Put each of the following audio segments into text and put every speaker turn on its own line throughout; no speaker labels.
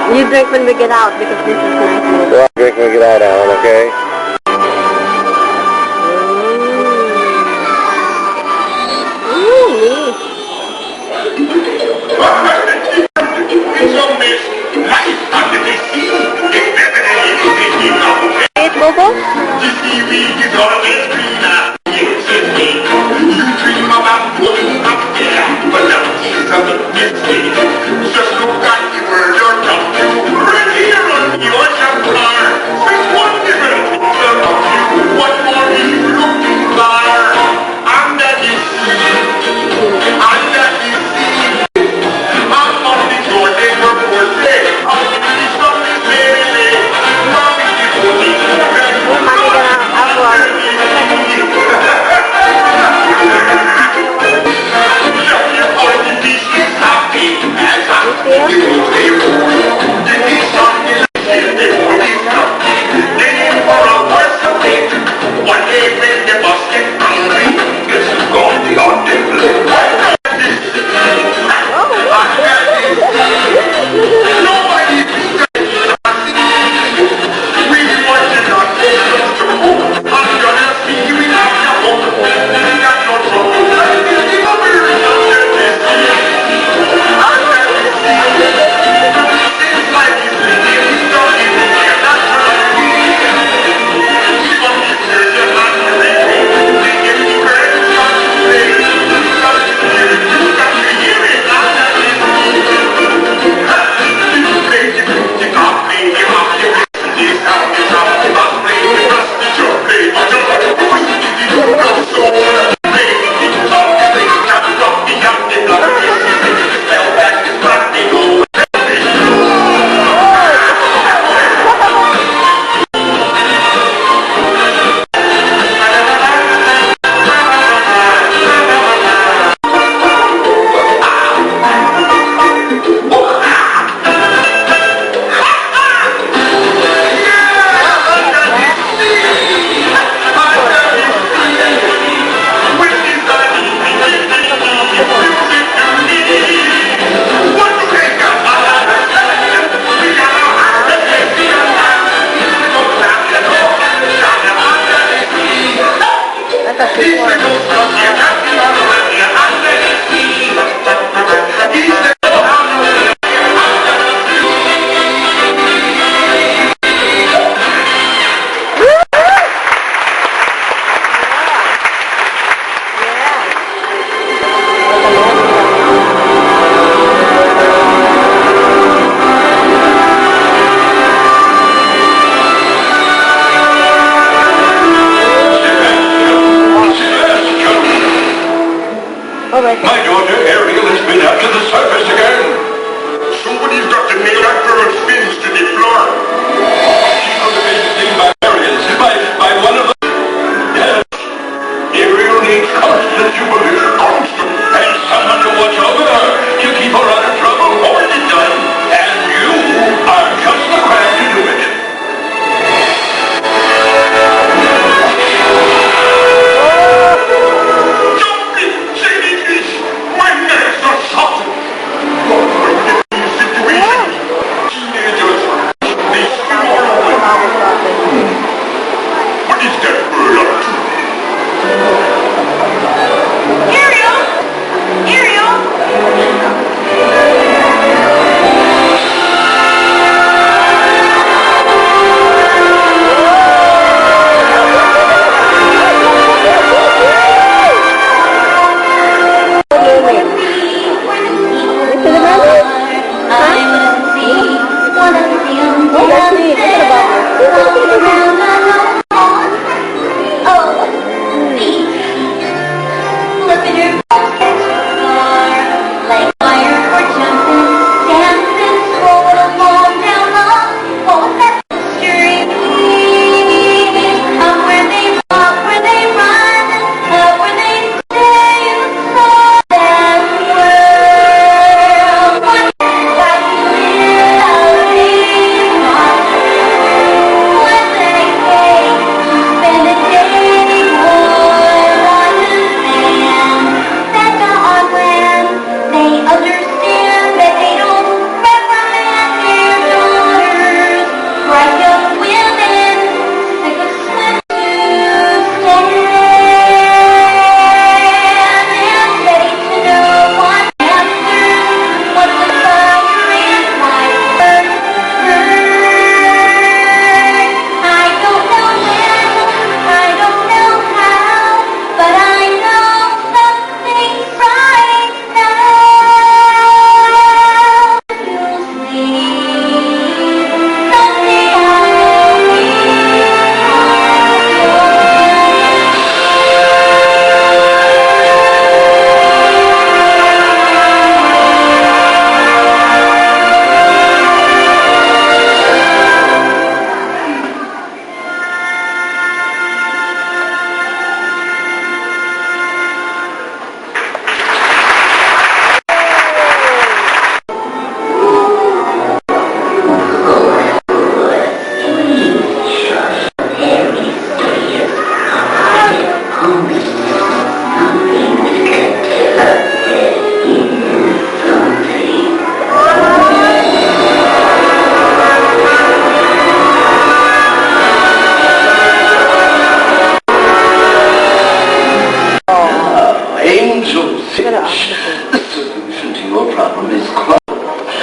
You drink when we get out because this is nice.
Well, I'll drink when we get out, Alan, okay?
Eat Bobo?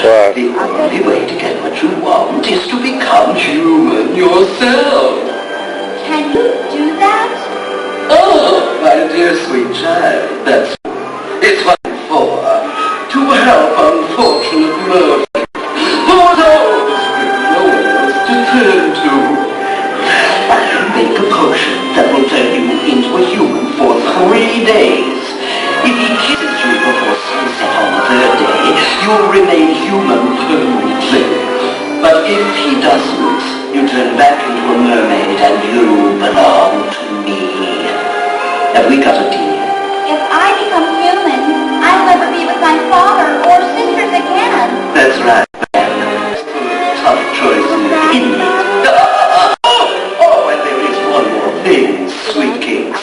What?
The only way to get what you want is to become human yourself.
Can you do that?
Oh, my dear sweet child, that's it's what I'm for. To help unfortunate mercy. For those with no one else to turn to. I make a potion that will turn you into a human for 3 days. If he kisses you before sunset on the 3rd day, you'll remain human permanently. But if he doesn't, you turn back into a mermaid and you belong to me. Have we got a deal?
If I become human, I'll never be with my father or sisters again.
That's right. Tough choices, isn't it? Oh, and there is one more thing, sweet kings.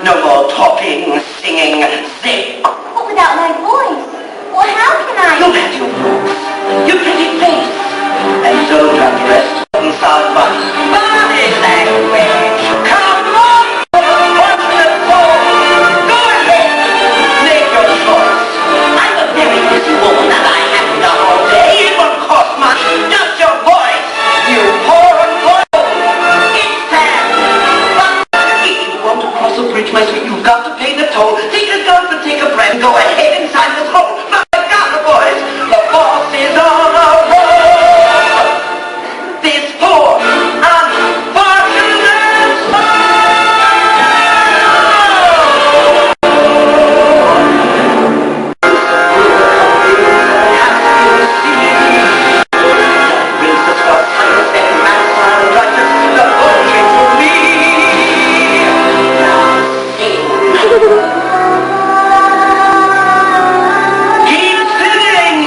No more talking, singing, sing.
But without my voice, well, how can I?
Look at your voice, your pretty face, and don't underestimate sound body language. Come on, fortunate soul. Go ahead, make your choice. I'm a very busy woman and I haven't done all day. It won't cost much, just your voice. You poor uncle. It's sad. But if you want to cross a bridge, my sweet, you've got to pay the toll. Take a dump and take a breath. Go ahead inside this hole. My God, boys, the boss is on a roll. This poor, unfortunate soul. Princess for science and maths and writers, the poetry for me. Now sing. Keep singing!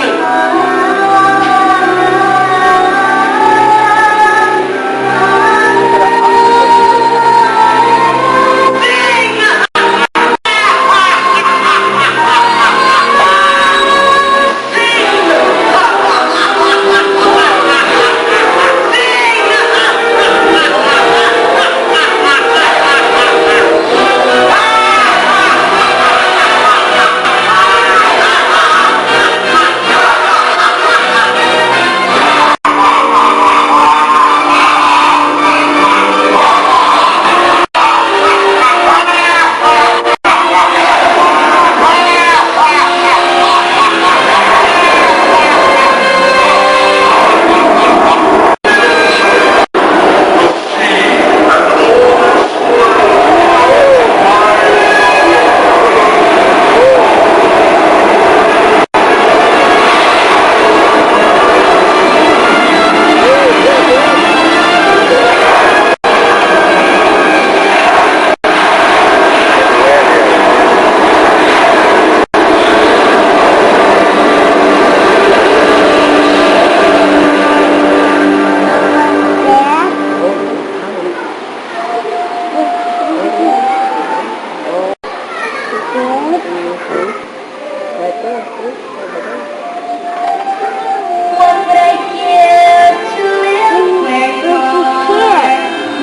What would I give to live where you are?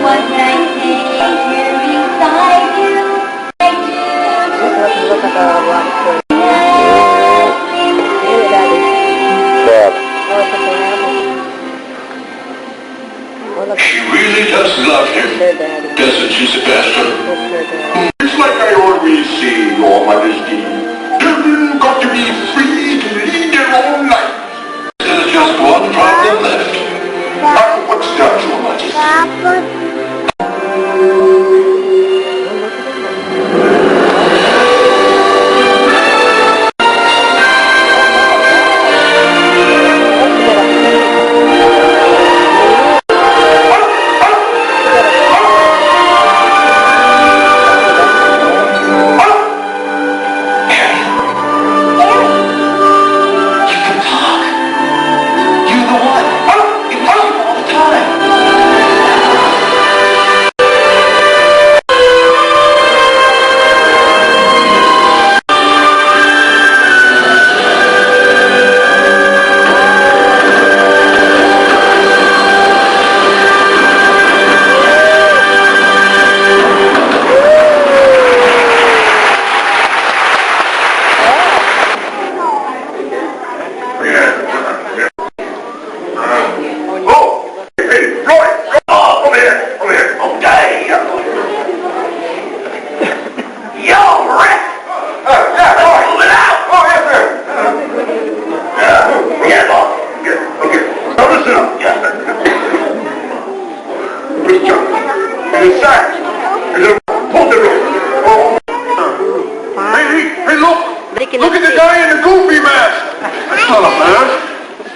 What would I take here beside you? I do to
Look at the one.
Dad.
She really does love him, doesn't she, Sebastian? It's like I always say, Your Majesty. Children got to be free to lead their own life. There's just one problem left. What's that, Your Majesty?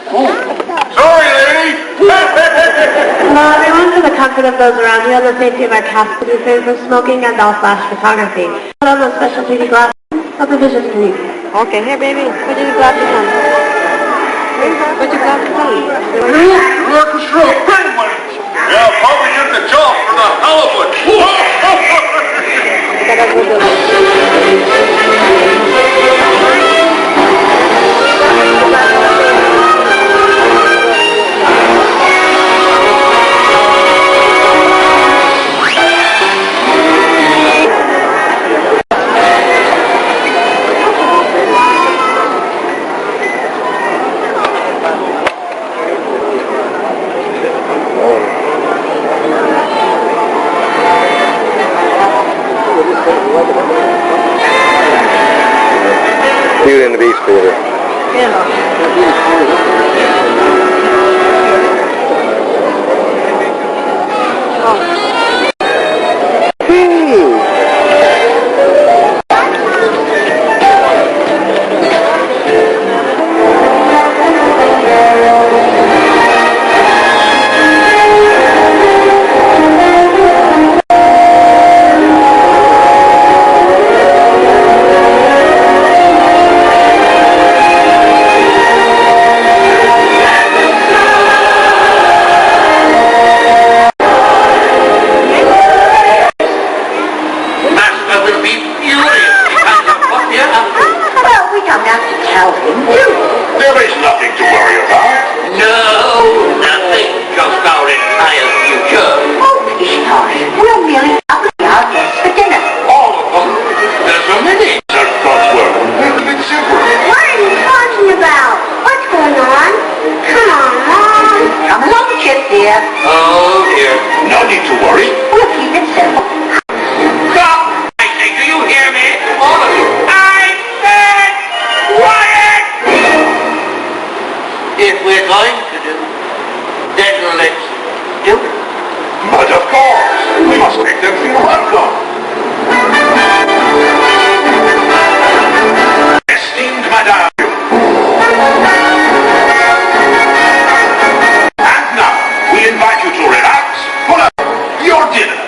Sorry, lady.
Everyone, for the comfort of those around you and the safety of our cast, please refrain from smoking and all flash photography. Put on those special 3D glasses. What the vision, please. Okay, here, baby. Put your glasses on. Put your glasses on.
Yeah, probably get the job for the halibut.
Beauty and the Beast Theater.
There is nothing to worry about.
No, nothing. Just our entire future. Oh, Peacock, we'll merely have our guests for dinner.
All of them. There's so many. That's God's work. Make it simple.
What are you talking about? What's going on? Come on, Mom.
Come along, kid, dear. Oh, dear.
No need to worry.
We'll keep it simple.
Stop! I say, do you hear me? All of you. I said quiet! If we're going to do, then let's do it.
But of course, we must make them feel welcome. Esteemed Madame. And now, we invite you to relax for your dinner.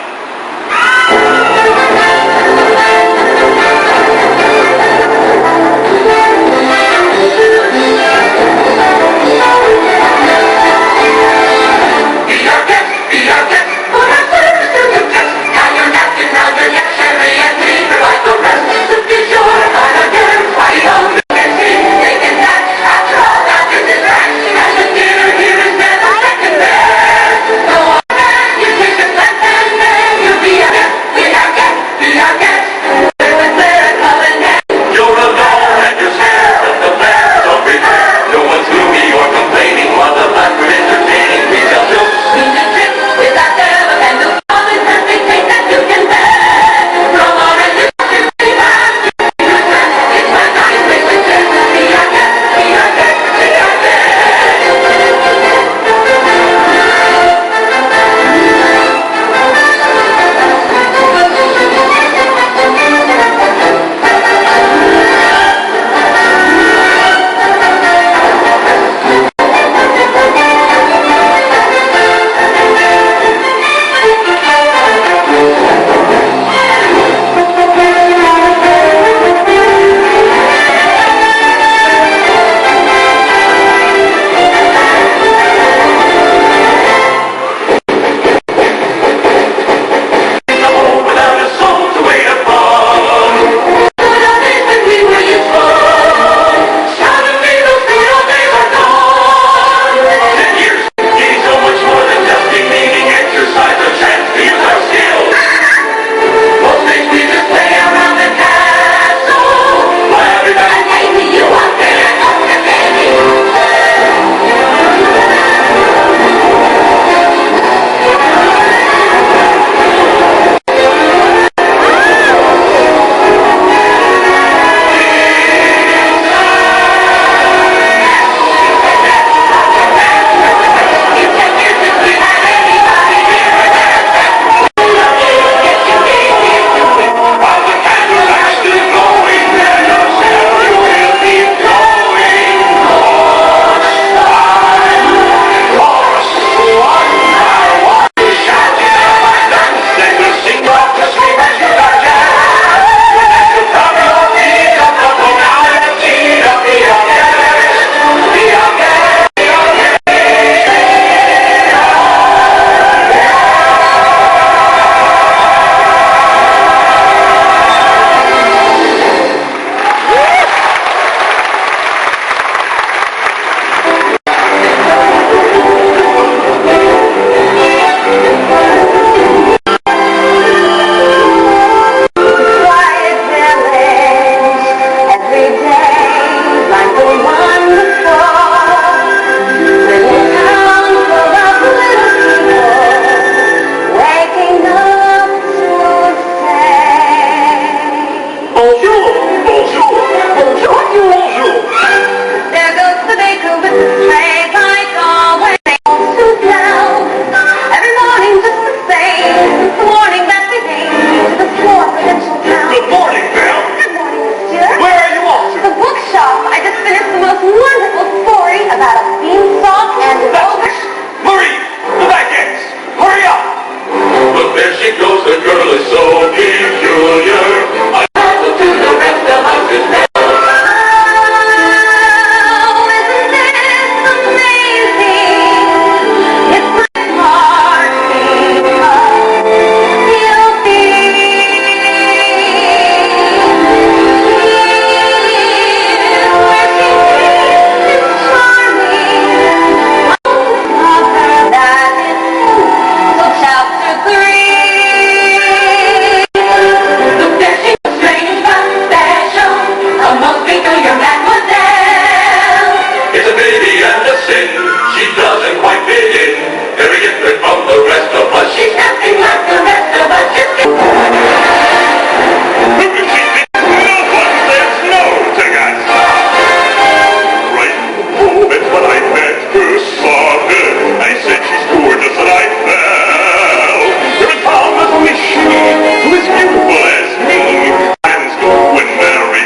Be our guest, be our guest. sin. She doesn't quite fit in. Very different from the rest of us. She's nothing like the rest of us. No one says no to us. Right moment when I first saw her, I said she's gorgeous and I fell. There is calm as only she, who is beautiful as me, hands go when Mary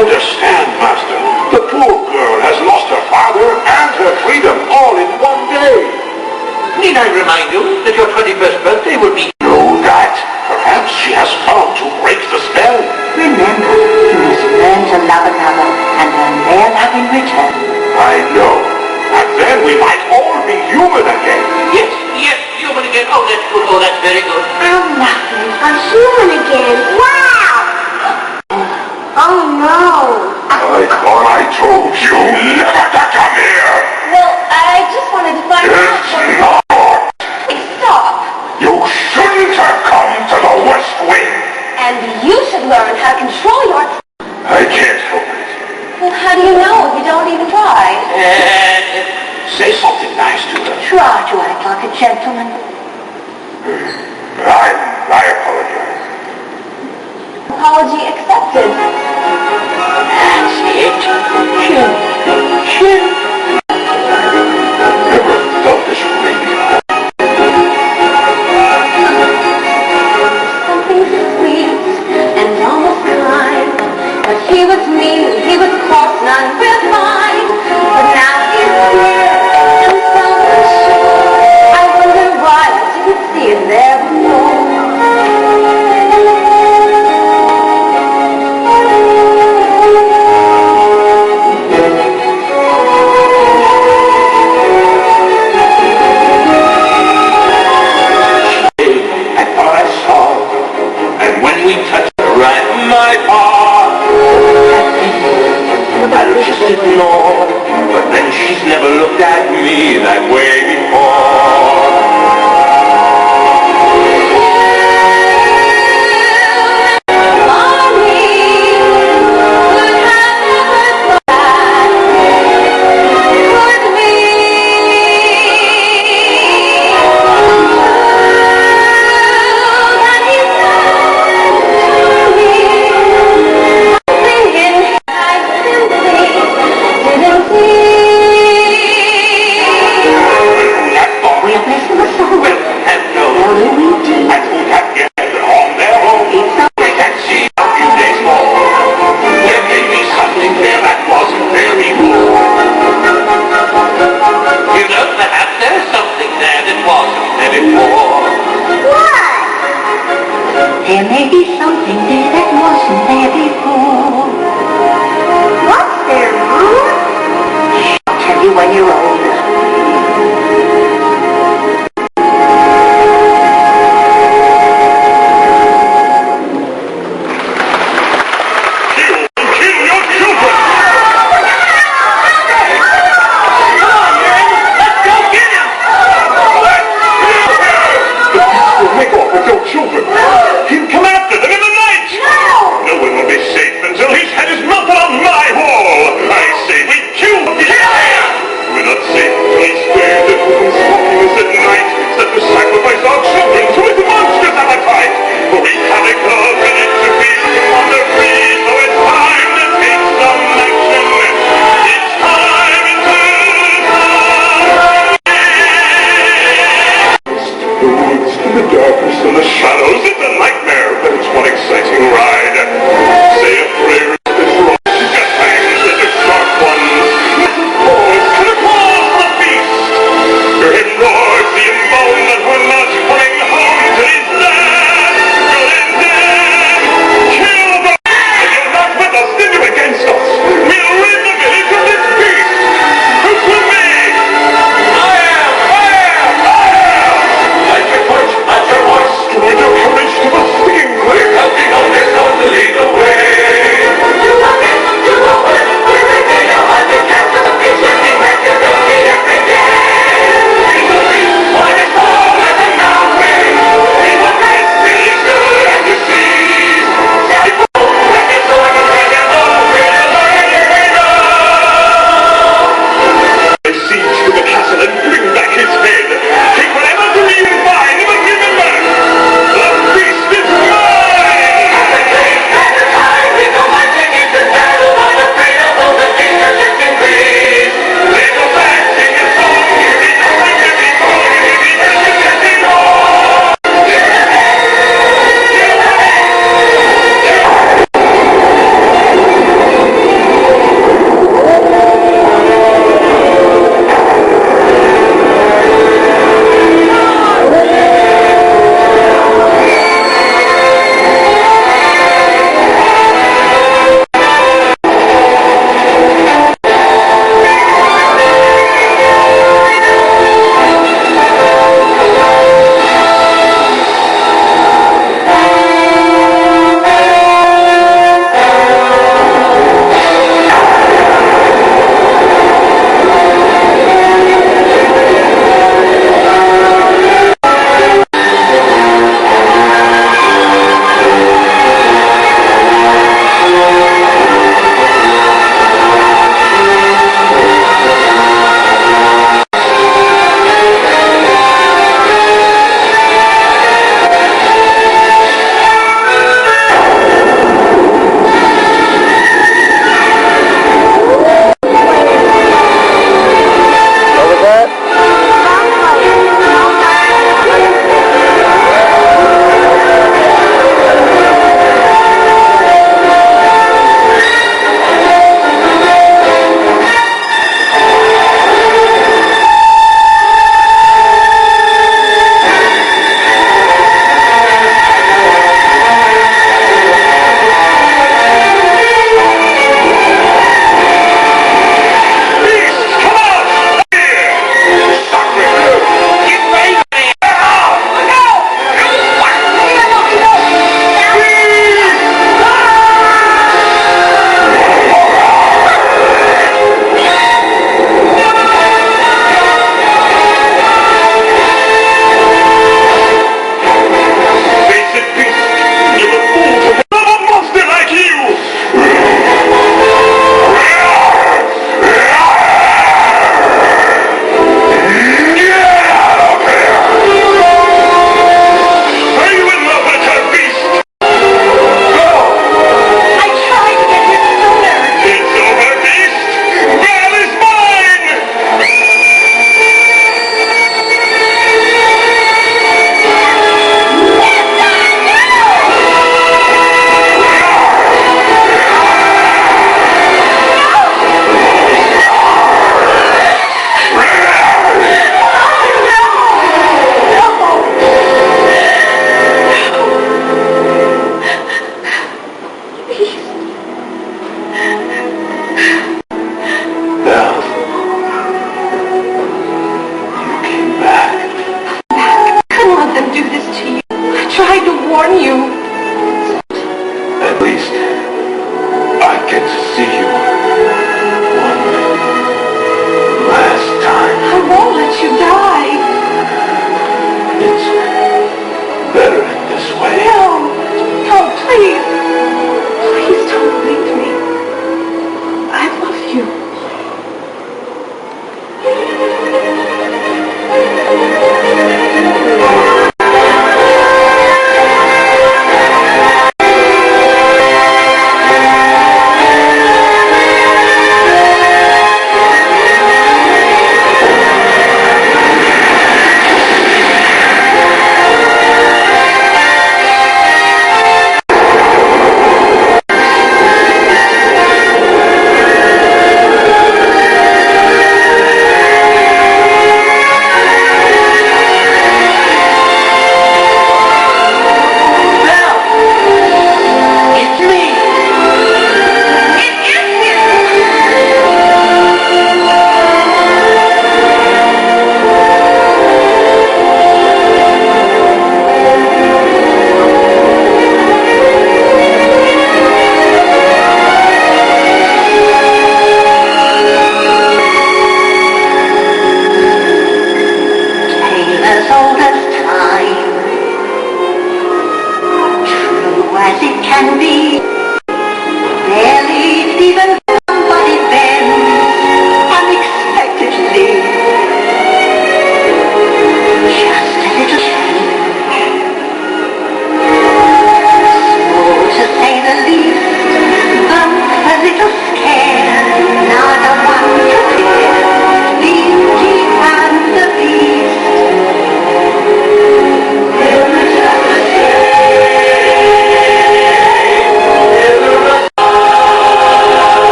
understand, Master. The poor girl has lost her father and her freedom all in one day.
Need I remind you that your 21st birthday will be...
Know that? Perhaps she has found to break the spell.
Remember, you must learn to love another and earn their love in return.
I know. And then we might all be human again.
Yes, human again. Oh, that's good. Oh, that's very good.
I'm laughing. I'm human again. Wow! Oh no!
I thought I told you never to come here.
Well, I just wanted to find out.
It's not.
Stop!
You shouldn't have come to the West Wing.
And you should learn how to control your...
I can't help it.
Well, how do you know if you don't even try?
Say something nice to her.
Try to act like a gentleman.
I apologize.
Apology accepted.
That's it. Chin.
Never felt this way before.
Something sweet and almost kind. But he was mean, he was coarse, and unrefined. But now he's here, and so unsure. I wonder why I didn't see it there before.
Ignore, but then she's never looked at me that way before.
There may be something there that wasn't there before.
What's there, Mom?
I'll tell you when you're older.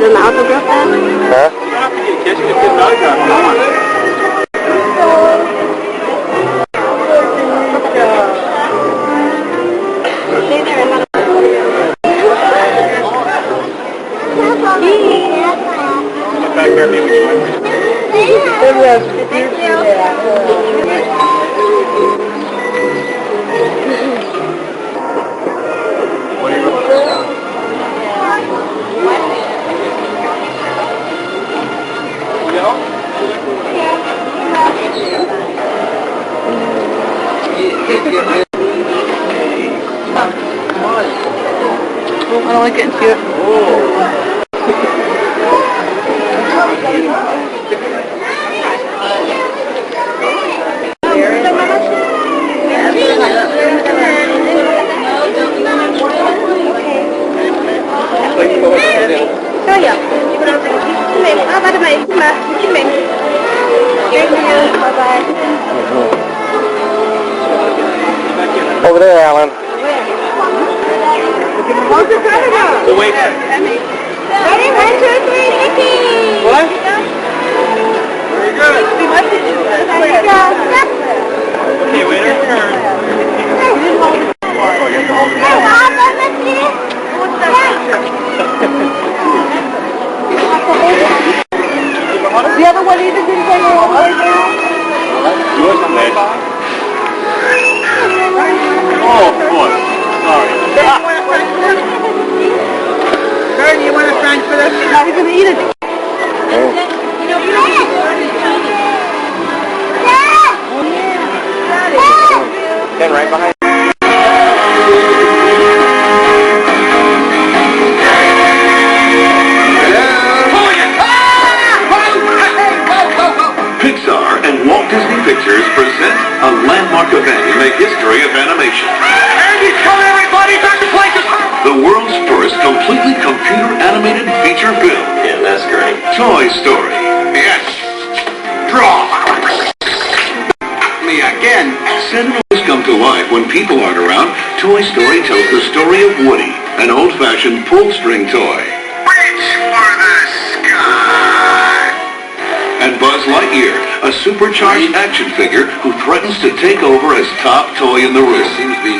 get an autograph then?
Huh?
Stay there and let
Back there, maybe.
I don't like getting to it. Kaya, bye-bye.
Over there, Alan.
The waiter. Ready? 1, 2, 3, Nicky!
What? Very good. Okay, waiter.
The other one even didn't take a walk.
Oh, boy. Sorry.
Bernie, you want a French for this? How are you going to eat it?
Stand right behind.
Pixar and Walt Disney Pictures present a landmark event in the history of animation.
Andy, come everybody back to places.
The world's first completely computer-animated feature film.
Yeah, that's great.
Toy Story.
Yes. Draw. Me again.
Sentiments come to life when people aren't around. Toy Story tells the story of Woody, an old-fashioned pull-string toy.
Reach for the sky.
And Buzz Lightyear, a supercharged action figure who threatens to take over as top toy in the room.
Seems to be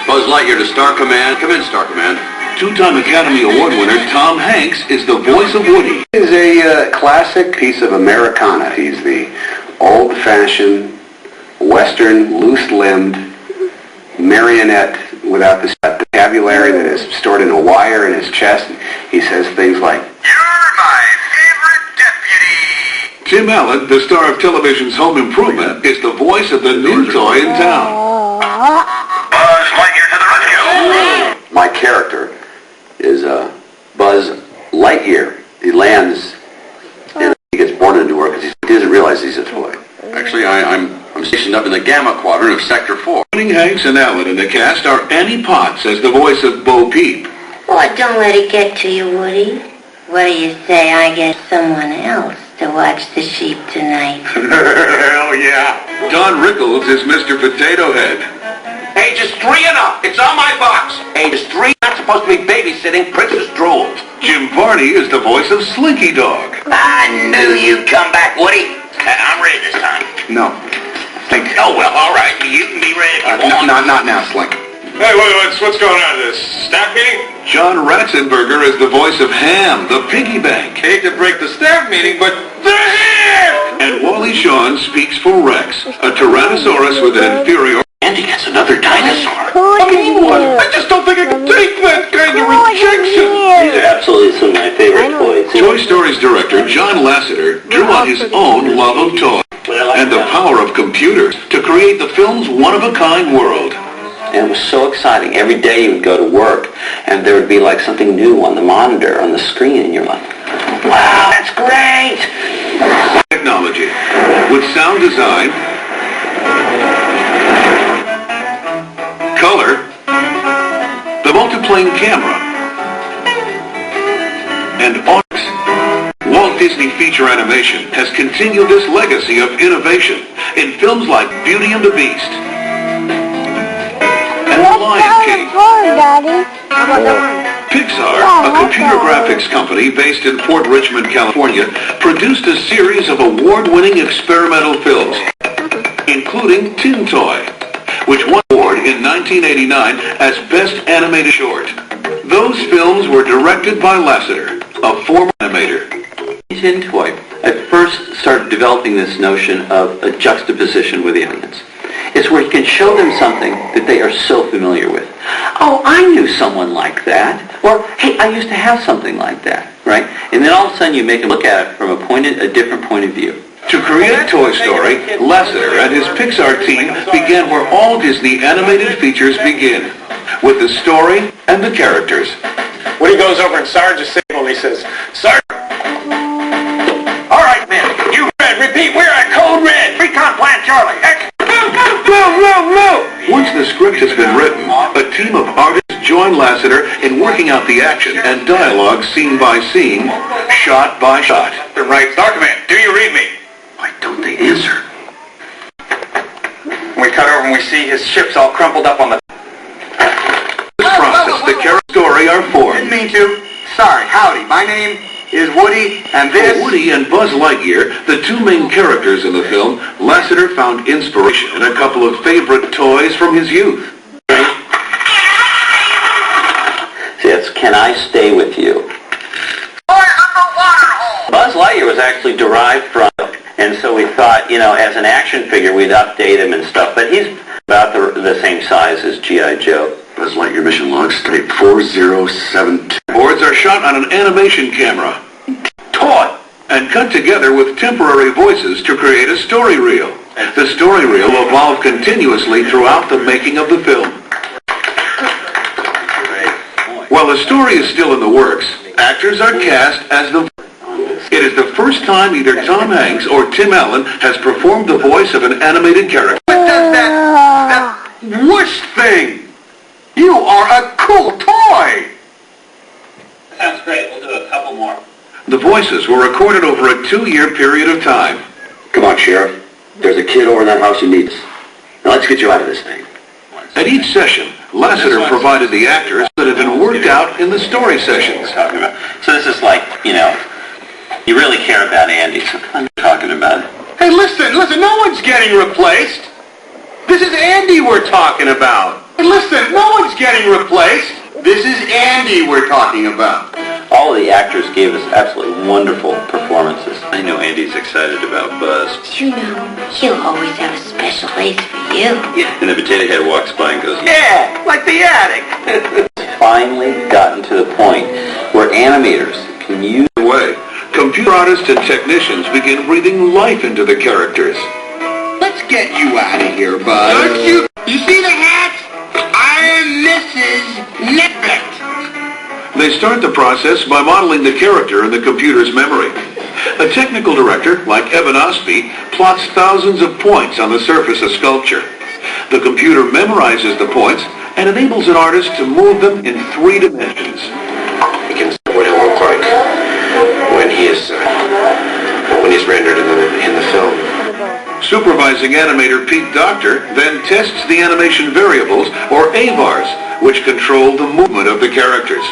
Buzz Lightyear to Star Command. Come in, Star Command.
Two-time Academy Award winner Tom Hanks is the voice of Woody.
Is a classic piece of Americana. He's the old-fashioned, Western, loose-limbed marionette without the vocabulary that is stored in a wire in his chest. He says things like,
You're my favorite deputy.
Tim Allen, the star of television's Home Improvement, is the voice of the new toy in town.
Buzz Lightyear to the rescue.
my character is Buzz Lightyear. He lands and he gets born into work because he doesn't realize he's a toy.
Actually, I'm stationed up in the Gamma Quadrant of Sector 4.
Joining Hanks and Allen in the cast are Annie Potts as the voice of Bo Peep.
Oh, don't let it get to you, Woody. What do you say I get someone else to watch the sheep tonight?
Hell yeah. Don Rickles is Mr. Potato Head.
Ages 3 and up. It's on my box. Ages 3, not supposed to be babysitting Princess Drool.
Jim Varney is the voice of Slinky Dog.
I knew you'd come back, Woody. I'm ready this time.
No. Think.
Oh, well, all right. You can be ready if you want.
Not now, Slink.
Hey, what's going on? This staff meeting?
John Ratzenberger is the voice of Ham, the piggy bank.
Hate to break the staff meeting, but they're here!
And Wally Shawn speaks for Rex, a Tyrannosaurus with an inferior...
Andy gets another dinosaur.
I just don't think I can take that kind of rejection!
These are absolutely some of my favorite toys.
Toy Story's director, John Lasseter, drew on his own love of toys and the power of computers to create the film's one-of-a-kind world.
And it was so exciting. Every day you would go to work, and there would be like something new on the monitor, on the screen, and you're like, wow, that's great!
Technology, with sound design, color, the multiplane camera, and arts. Walt Disney Feature Animation has continued this legacy of innovation in films like Beauty and the Beast and The Lion King.
Daddy. How about that one?
Pixar, a computer graphics company based in Fort Richmond, California, produced a series of award-winning experimental films, including Tin Toy, which won an award in 1989 as Best Animated Short. Those films were directed by Lasseter, a former animator.
Tin Toy, I first started developing this notion of a juxtaposition with the audience. It's where you can show them something that they are so familiar with. Oh, I knew someone like that. Or, hey, I used to have something like that, right? And then all of a sudden you make them look at it from a different point of view.
To create Toy Story, Lasseter and his Pixar team began where all Disney animated features begin, with the story and the characters.
Woody goes over and Sarge is signal and he says, Sarge! All right, men, you red, repeat, we're at Code Red, Recon Plan Charlie. No!
Once the script has been written, a team of artists join Lasseter in working out the action and dialogue scene by scene, shot by shot.
Right, Starkman, do you read me?
Why don't they answer?
We cut over and we see his ship's all crumpled up on the...
This process, the character story are formed.
Didn't mean to. Sorry, howdy, my name is Woody, and this...
For Woody and Buzz Lightyear, the two main characters in the film, Lasseter found inspiration in a couple of favorite toys from his youth.
See, it's Can I Stay With You? Buzz Lightyear was actually derived from, and so we thought, as an action figure, we'd update him and stuff, but he's about the same size as G.I. Joe.
Buzz Lightyear mission logs type 4072. Boards are shot on an animation camera, taut, and cut together with temporary voices to create a story reel. The story reel evolved continuously throughout the making of the film. While the story is still in the works, actors are cast as the... It is the first time either Tom Hanks or Tim Allen has performed the voice of an animated character.
What does that whoosh thing? You are a cool toy!
Sounds great. We'll do a couple more.
The voices were recorded over a 2-year period of time.
Come on, Sheriff. There's a kid over in that house who needs us. Now let's get you out of this thing.
At each session, Lasseter provided the actors that had been worked out in the story sessions.
So this is like, you really care about Andy, so I'm talking about it.
Hey, listen, no one's getting replaced. This is Andy we're talking about. Hey, listen, no one's getting replaced. This is Andy we're talking about.
All of the actors gave us absolutely wonderful performances. I know Andy's excited about Buzz.
He'll always have a special place for you.
Yeah, and the potato head walks by and goes,
Yeah, like the attic.
Finally gotten to the point where animators can use
The way, computer artists and technicians begin breathing life into the characters.
Let's get you out of here, Buzz. Don't you see the hat? I'm Mrs. Nippet.
They start the process by modeling the character in the computer's memory. A technical director, like Evan Osby, plots thousands of points on the surface of sculpture. The computer memorizes the points and enables an artist to move them in 3 dimensions.
He can see what he'll look like when he's rendered in the film.
Supervising animator Pete Doctor then tests the animation variables, or AVARs, which control the movement of the characters.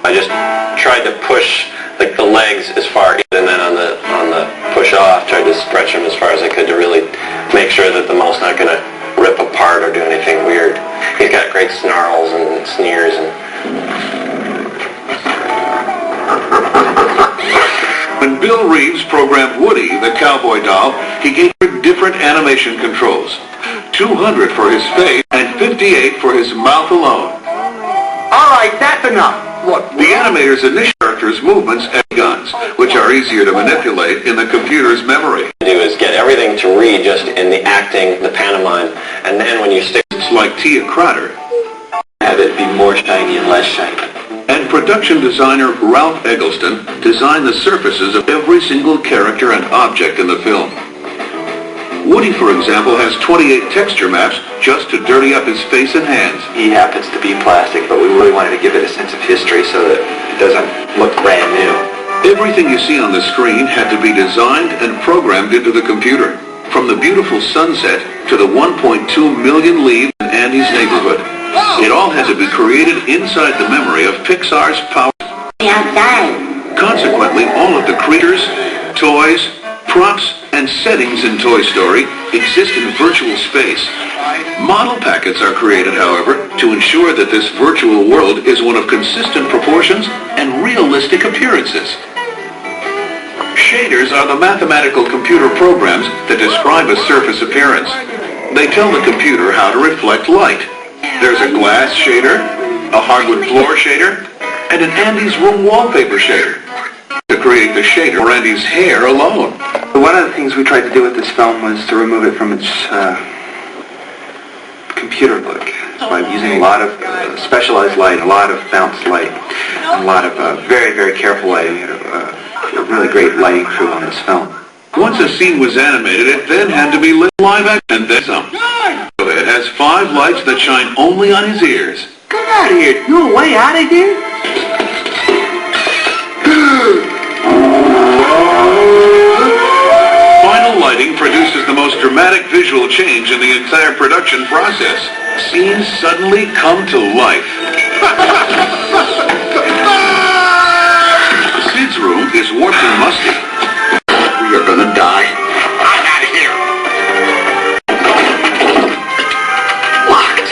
I just tried to push the legs as far in, and then on the push off, tried to stretch them as far as I could to really make sure that the mouth's not going to rip apart or do anything weird. He's got great snarls and sneers and...
When Bill Reeves programmed Woody, the cowboy doll, he gave her different animation controls. 200 for his face and 58 for his mouth alone.
All right, that's enough. Look,
The animator's initial character's movements and guns, which are easier to manipulate in the computer's memory.
do is get everything to read just in the acting, the pantomime, and then when you stick...
It's like Tia Crowder.
have it be more shiny and less shiny.
And production designer Ralph Eggleston designed the surfaces of every single character and object in the film. Woody, for example, has 28 texture maps just to dirty up his face and hands.
He happens to be plastic, but we really wanted to give it a sense of history so that it doesn't look brand new.
Everything you see on the screen had to be designed and programmed into the computer, from the beautiful sunset to the 1.2 million leaves in Andy's neighborhood. It all had to be created inside the memory of Pixar's power.
Outside.
Consequently, all of the creatures, toys, props, and settings in Toy Story exist in virtual space. Model packets are created, however, to ensure that this virtual world is one of consistent proportions and realistic appearances. Shaders are the mathematical computer programs that describe a surface appearance. They tell the computer how to reflect light. There's a glass shader, a hardwood floor shader, and an Andy's room wallpaper shader. To create the shader for Andy's hair alone.
One of the things we tried to do with this film was to remove it from its computer look by using a lot of specialized light, a lot of bounced light, a lot of very, very careful lighting. We had a really great lighting crew on this film.
Once a scene was animated, it then had to be lit live action and then some. It has 5 lights that shine only on his ears.
Get out of here! No way out of here!
Final lighting produces the most dramatic visual change in the entire production process. Scenes suddenly come to life. Sid's room is warped and musty.
We are gonna die. I'm out of here. Locked.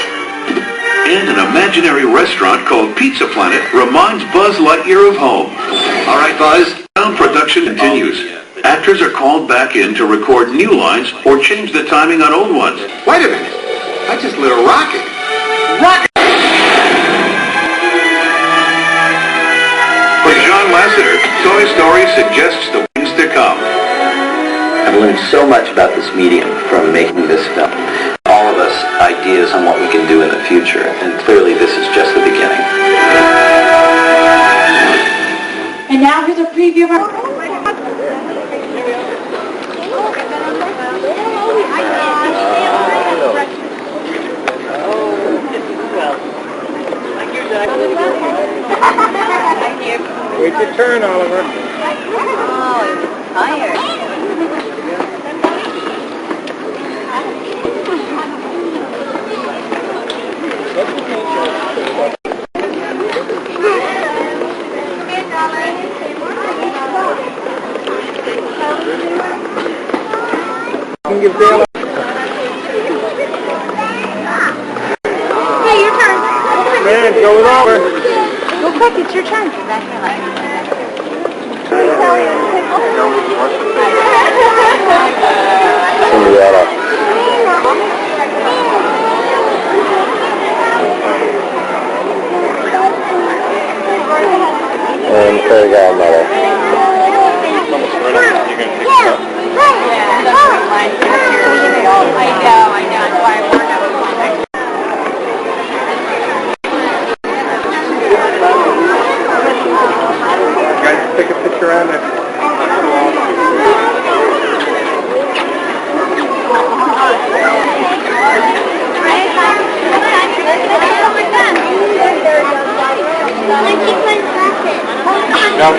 And an imaginary restaurant called Pizza Planet reminds Buzz Lightyear of home. All right, Buzz. Sound production continues. Actors are called back in to record new lines or change the timing on old ones.
Wait a minute! I just lit a rocket! Rocket!
For John Lasseter, Toy Story suggests the things to come.
I've learned so much about this medium from making this film. All of us ideas on what we can do in the future, and clearly this is just the beginning.
And now here's a preview of our...
Wait your turn, Oliver.
Oh, tired.
Hey, your turn.
Man, go it over.
Go quick, it's your turn.
And third guy, another.
I know. That's why I work out.
Guys, take a picture around there. No,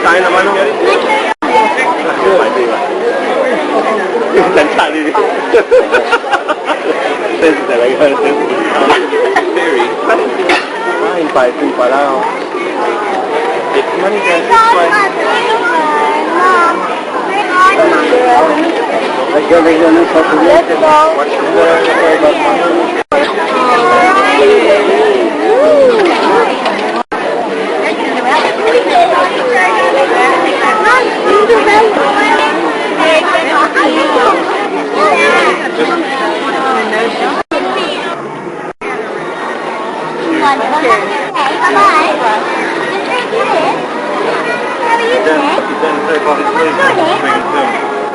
tayo naman, no? Lanchali. Sense talaga. Very. Inviting pala, oh. It's money, guys. It's fine. Let's go. Watch your boy.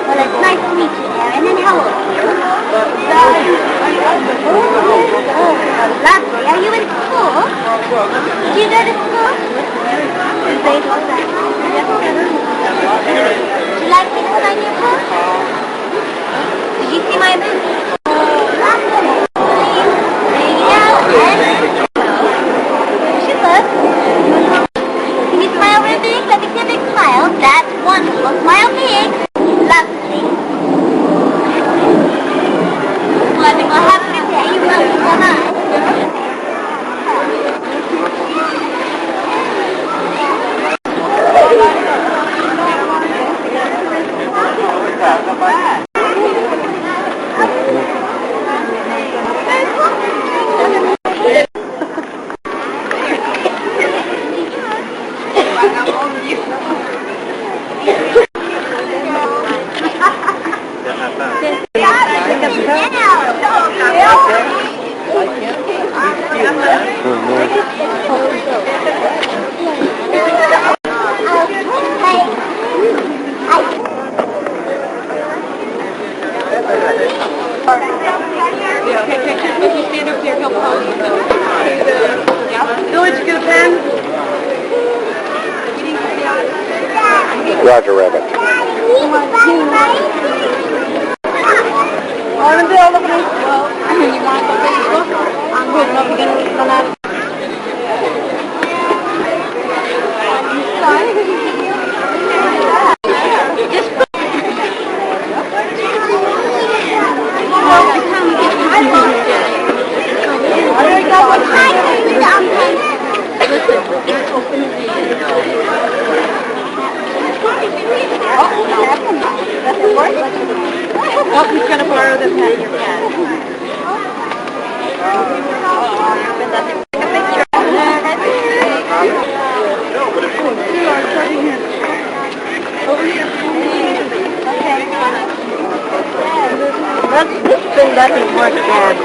Well, it's nice to meet you, Aaron, and how old are you? Oh, lovely. Are you in school? Did you go to school? Would you like me to sign your book? Did you see my book? There you go. How big? Lovely. Well, have a good day. You love me so much.
Roger Rabbit.
Oh, he's going to borrow the pen, your pen. This thing doesn't work, Dad.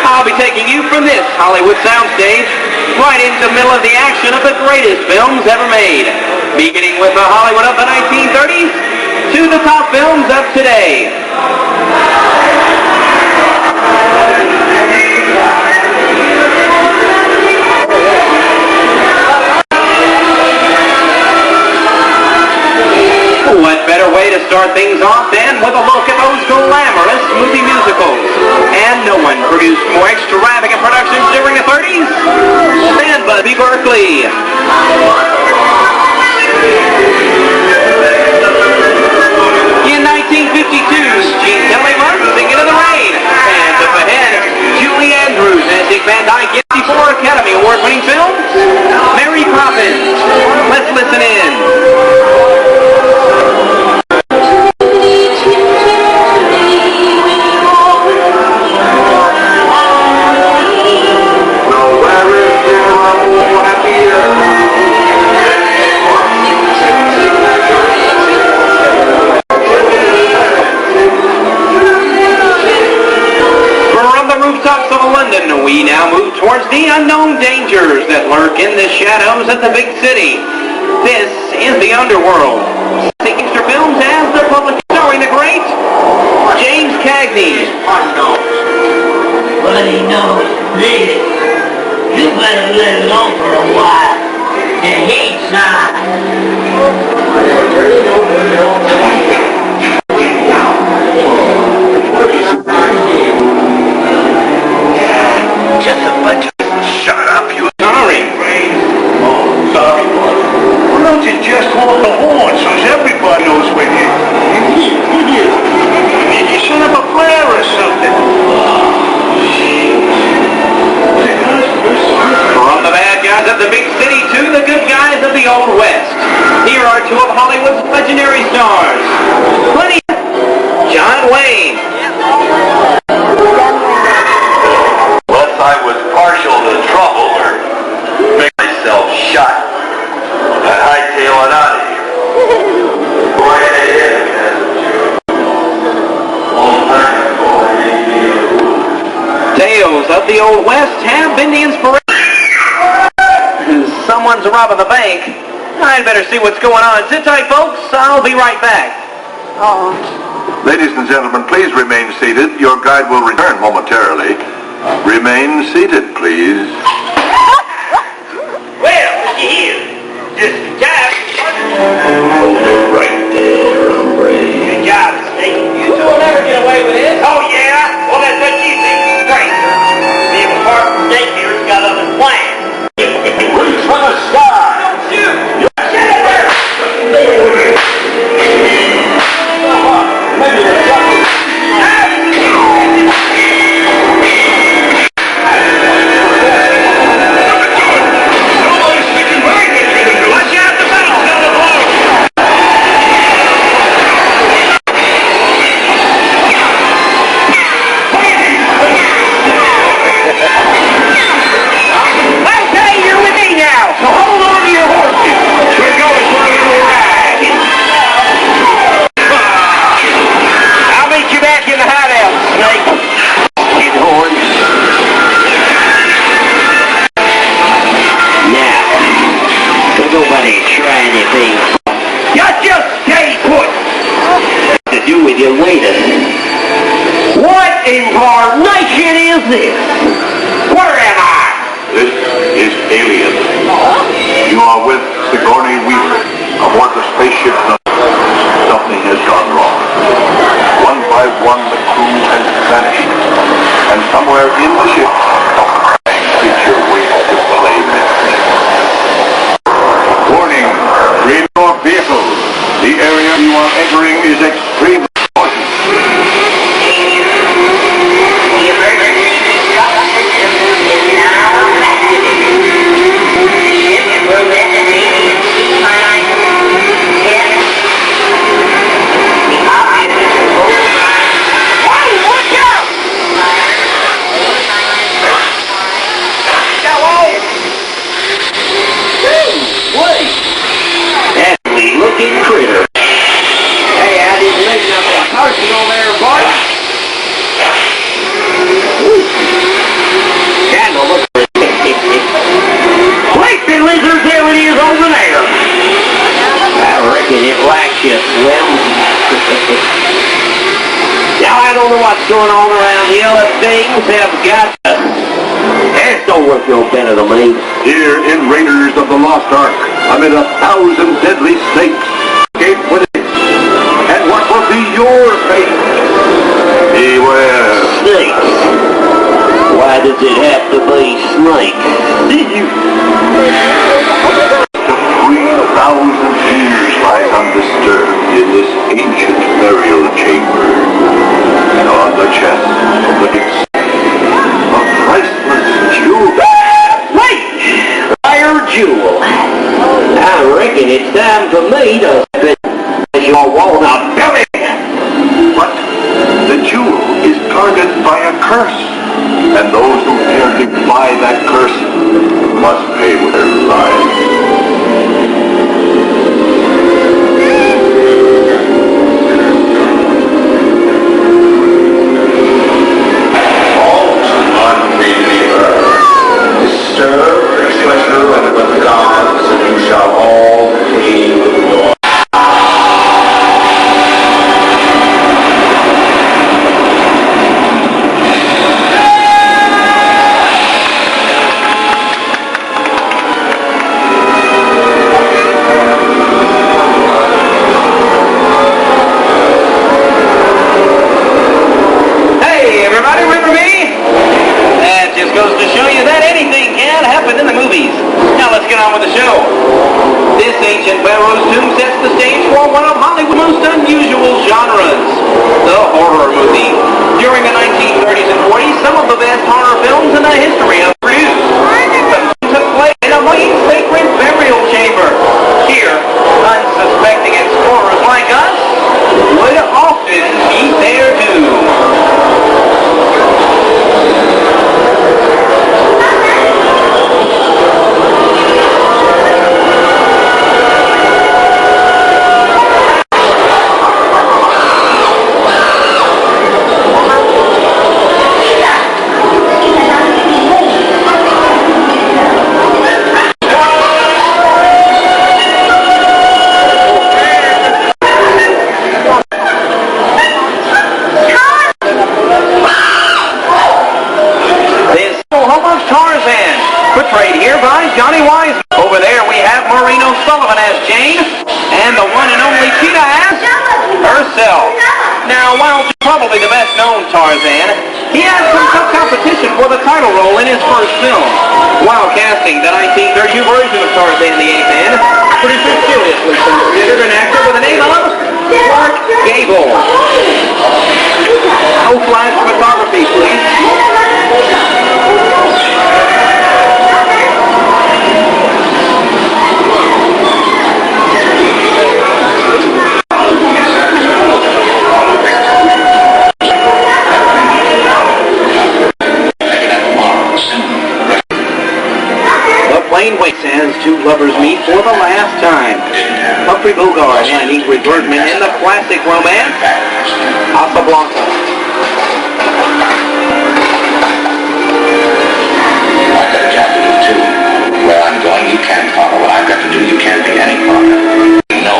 I'll be taking you from this Hollywood soundstage right into the middle of the action of the greatest films ever made. Beginning with the Hollywood of the 1930s to the top films of today. What better way to start things off than with a look at those glamorous movie musicals? And no one produced more extravagant productions during the 30s Busby Berkeley. In 1952's Gene Kelly month, Singing in the Rain. And up ahead, Julie Andrews and Dick Van Dyke in 54 Academy Award-winning film, Mary Poppins. Let's listen in. We now move towards the unknown dangers that lurk in the shadows of the big city. This is the underworld. Seeking Extra Films as the public, starring the great James Cagney.
But he knows this. You better let it alone for a while. The heat's not.
Just a bunch of... Shut up, you...
Sorry.
Oh, sorry, boy. Why don't you just hold the horn so everybody knows when you set up a flare or something.
From the bad guys of the big city to the good guys of the Old West. Here are two of Hollywood's legendary stars. Plenty. John Wayne.
Unless I was partial to trouble or make myself shot, I'd hightail it out of here. Go ahead,
Tales of the Old West have been the inspiration. Someone's robbing the bank. I'd better see what's going on. Sit tight, folks. I'll be right back.
Ladies and gentlemen, please remain seated. Your guide will return momentarily. Remain seated, please.
Well, looky here. Just a job.
Right there, hombre.
Good job, Snake. You two will never get away with this. Oh, yeah? Well, that's what you think. Stranger. Being apart from daycare's got other plans.
Reach for the sky!
Don't shoot! Get it there!
Maybe the jungle.
Watch out, the bank's gonna blow! Okay, you're with me now, so hold on to your horses. We're going for a little ride. I'll meet you back in the hideout, Snake. Get horns. Now, don't nobody try anything. You just stay put. To do with your waiter. What incarnation is this? Where am I?
This is Alien. You are with Sigourney Weaver aboard the spaceship. Something has gone wrong. One by one, the crew has vanished. And somewhere in the ship, a crying creature waits to play medicine. Warning, read your vehicles. The area you are entering is extremely important.
Looking critter. Hey, I didn't make nothing personal there, boy. Candle, look. Like the lizard, there it is over there. I reckon it likes you, Slim. Now, I don't know what's going on around here. The things have got us. That's no worth no better than me.
Here in Raiders of the Lost Ark, amid 1,000 deadly snakes, escape with it. And what will be your fate? Beware.
Snakes. Why does it have to be snakes?
ancient burial chamber. And on the chest of the big a priceless jewel.
Wait! Fire jewel. I reckon it's time for me to spit your walnut belly.
But the jewel is guarded by a curse, and those who dare defy that curse must pay with their lives.
In the classic romance, Casablanca.
I've got a job to do too. Where I'm going, you can't follow. What I've got to do, you can't be any part of. No,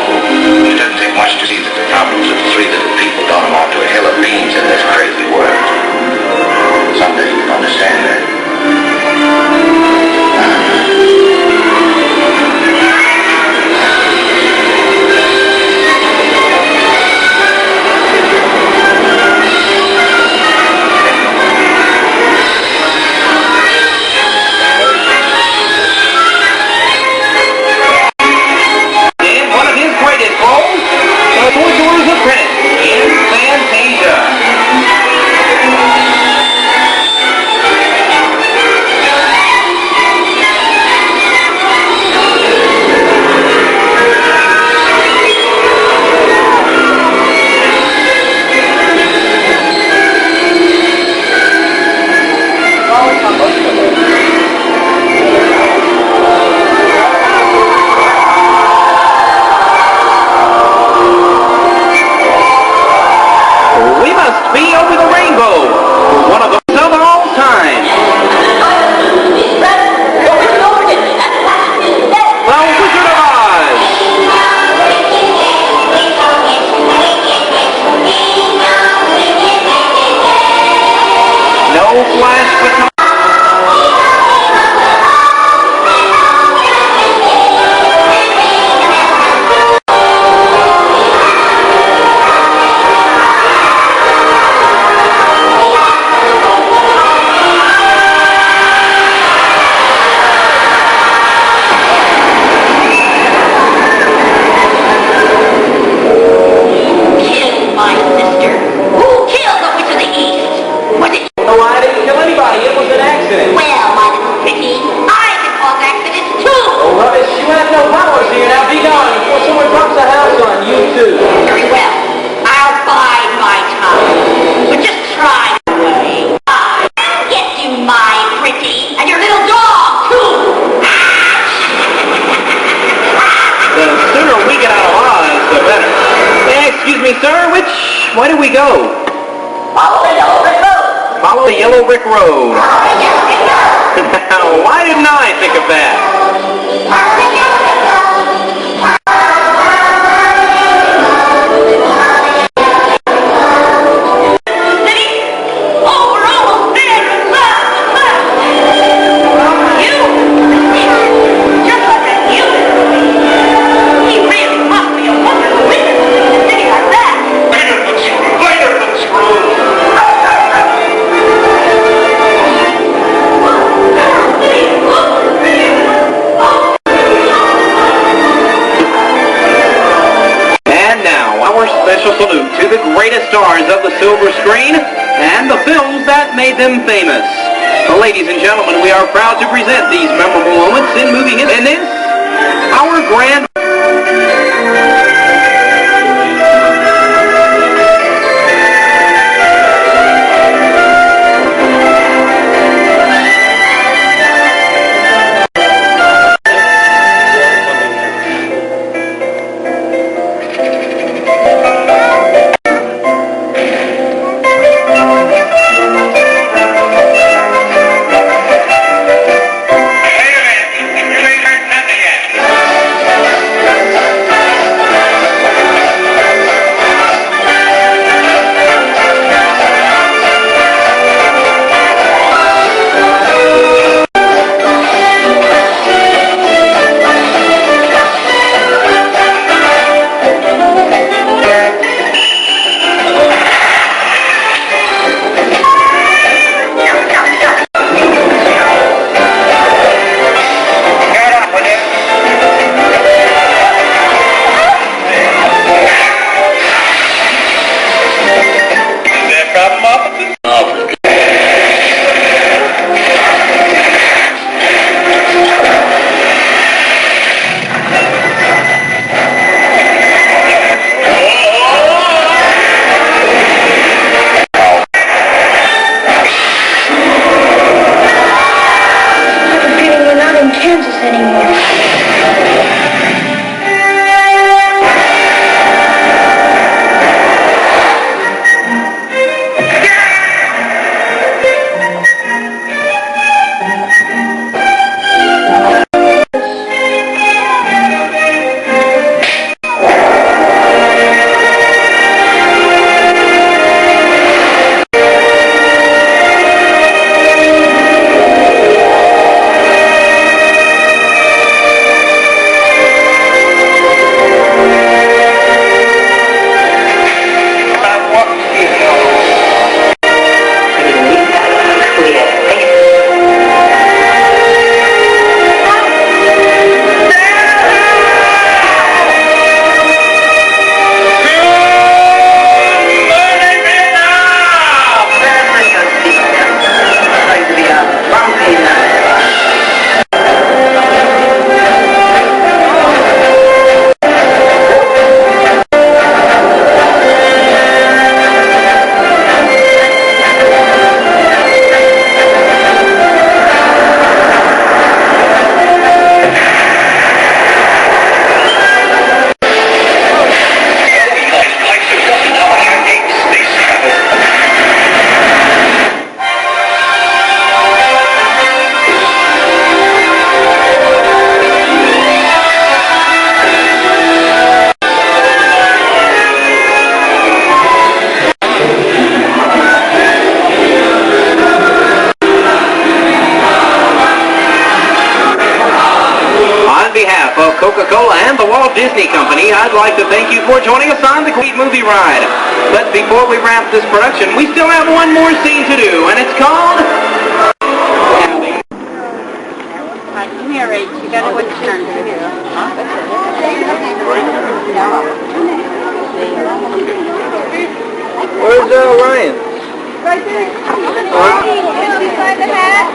it doesn't take much to see that the problems of three little people don't amount to a hill of beans in this crazy world. Someday you'll understand that.
Where do we go?
Follow the yellow brick road.
Follow the yellow brick road. Why didn't I think of that?
Oh, we're almost there. Look. You? Just like a human. He really must be a wonderful witness in a city like that.
Later, let's roll.
And now, our special salute to the greatest stars of the silver screen and the films that made them famous. Ladies and gentlemen, we are proud to present these memorable moments in movie history. And this, our grand... Coca-Cola and the Walt Disney Company, I'd like to thank you for joining us on the Great Movie Ride. But before we wrap this production, we still have one more scene to do, and it's called...
Come here, Rach. You got to wait your turn. Come here.
Where's Ryan?
Right there. Beside the hat.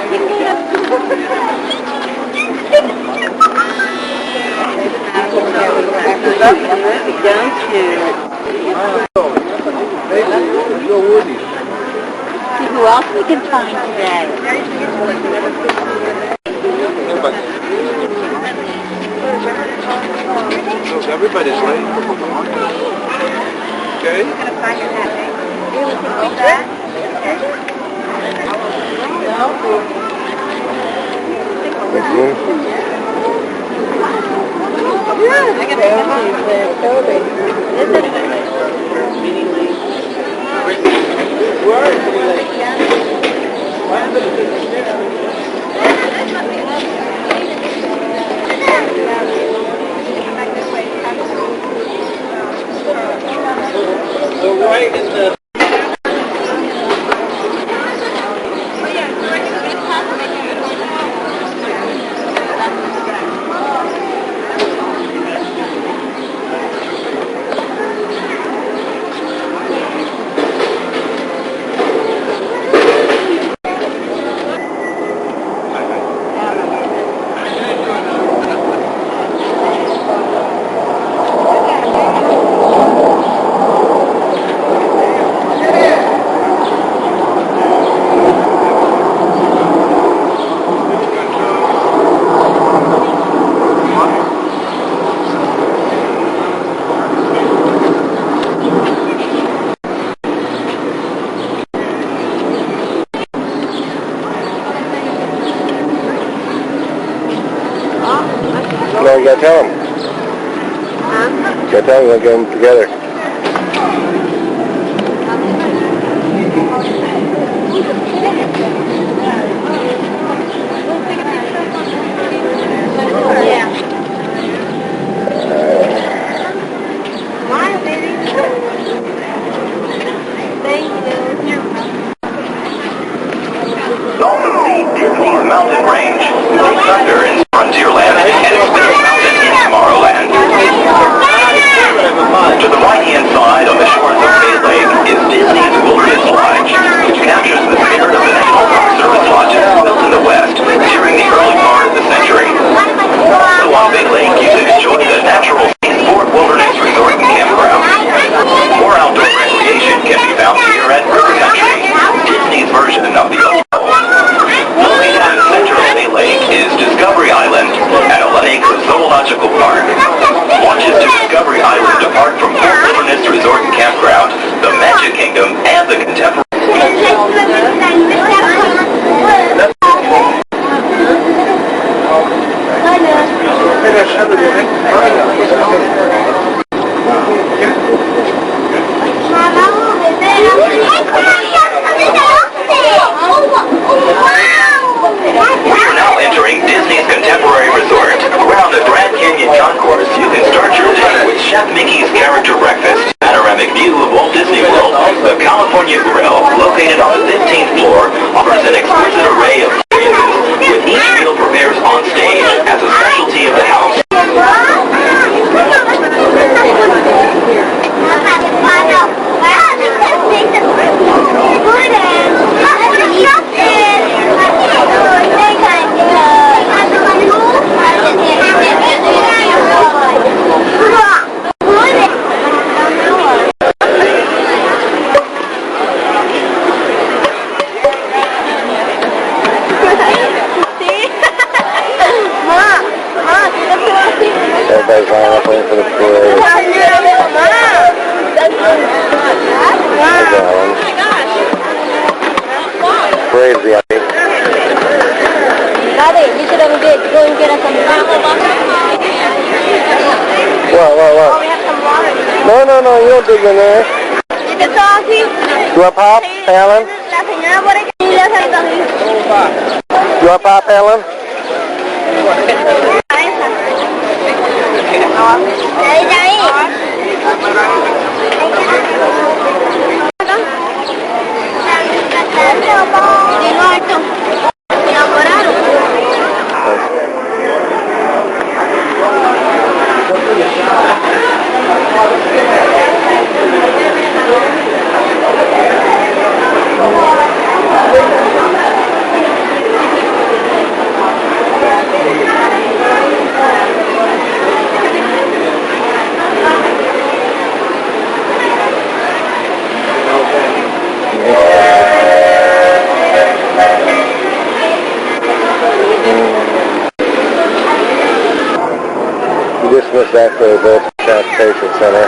See who else we can find today.
Everybody's late.
Okay. So right in the
No, you gotta tell them. You gotta tell them we'll get them together.
Dolphins see Disney's mountain range, Big Thunder in Frontierland, and Space Mountain in Tomorrowland. To the right-hand side on the shores of Bay Lake is Disney's Wilderness Lodge, which captures the spirit of the National Park Service lodges built in the West during the early part of the century. So on Bay Lake, you can enjoy the natural Sport Wilderness Resort and Campground. More outdoor recreation can be found here at River Country, Disney's version of the Ocean. Located in central Bay Lake is Discovery Island, an Atlantic Zoological Park. Launches to Discovery Island depart from Fort Wilderness Resort and Campground, the Magic Kingdom, and the Contemporary. We are now entering Disney's Contemporary Resort, where on the Grand Canyon Concourse you can start your day with Chef Mickey's Character Breakfast, panoramic view of Walt Disney World. The California Grill, located on the 15th floor, offers an exquisite array of experiences, with each meal prepared on stage as a specialty of the house.
Everybody's lining up waiting for the parade. Parade's the idea.
Daddy, you should have go and get us some water.
What?
We have some water.
No, you don't dig in there. You want pop, Alan?
La señora por aquí le hace el café.
You want pop, Alan? Dismiss that for the Transportation Center.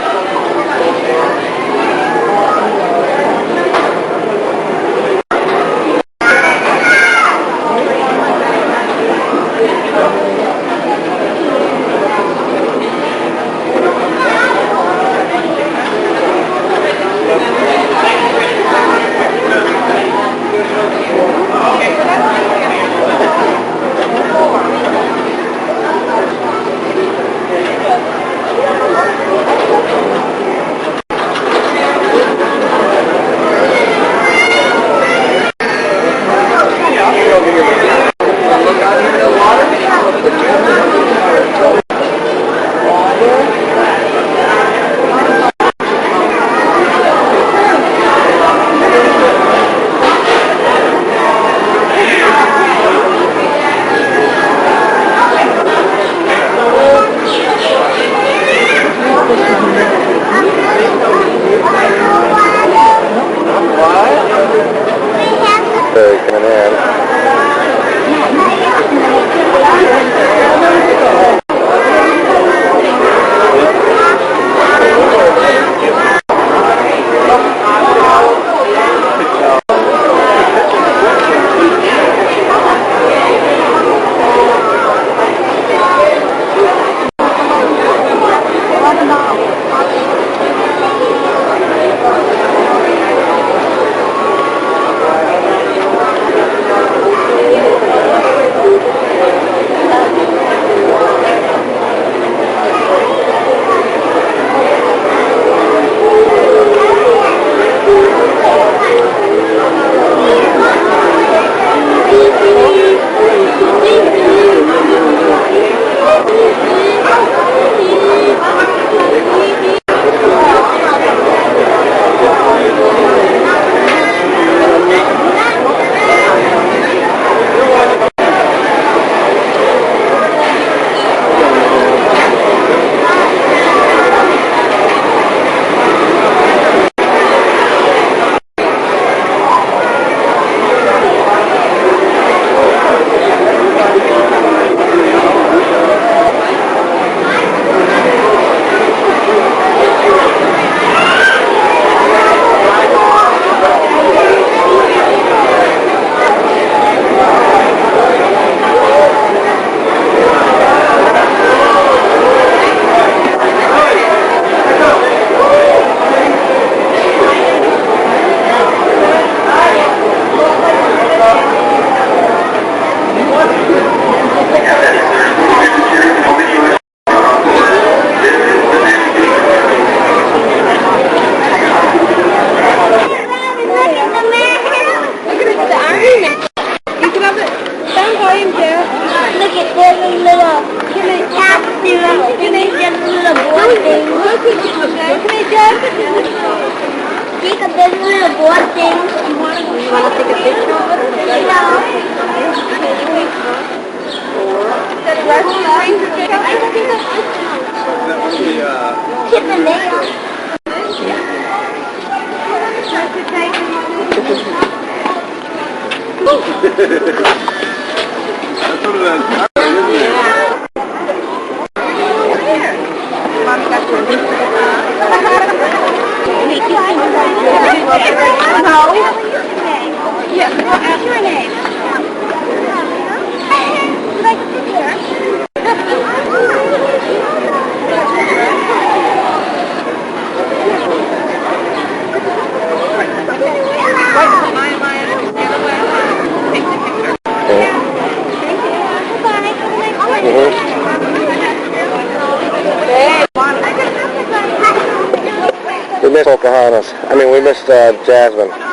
We missed Pocahontas. I mean, we missed Jasmine.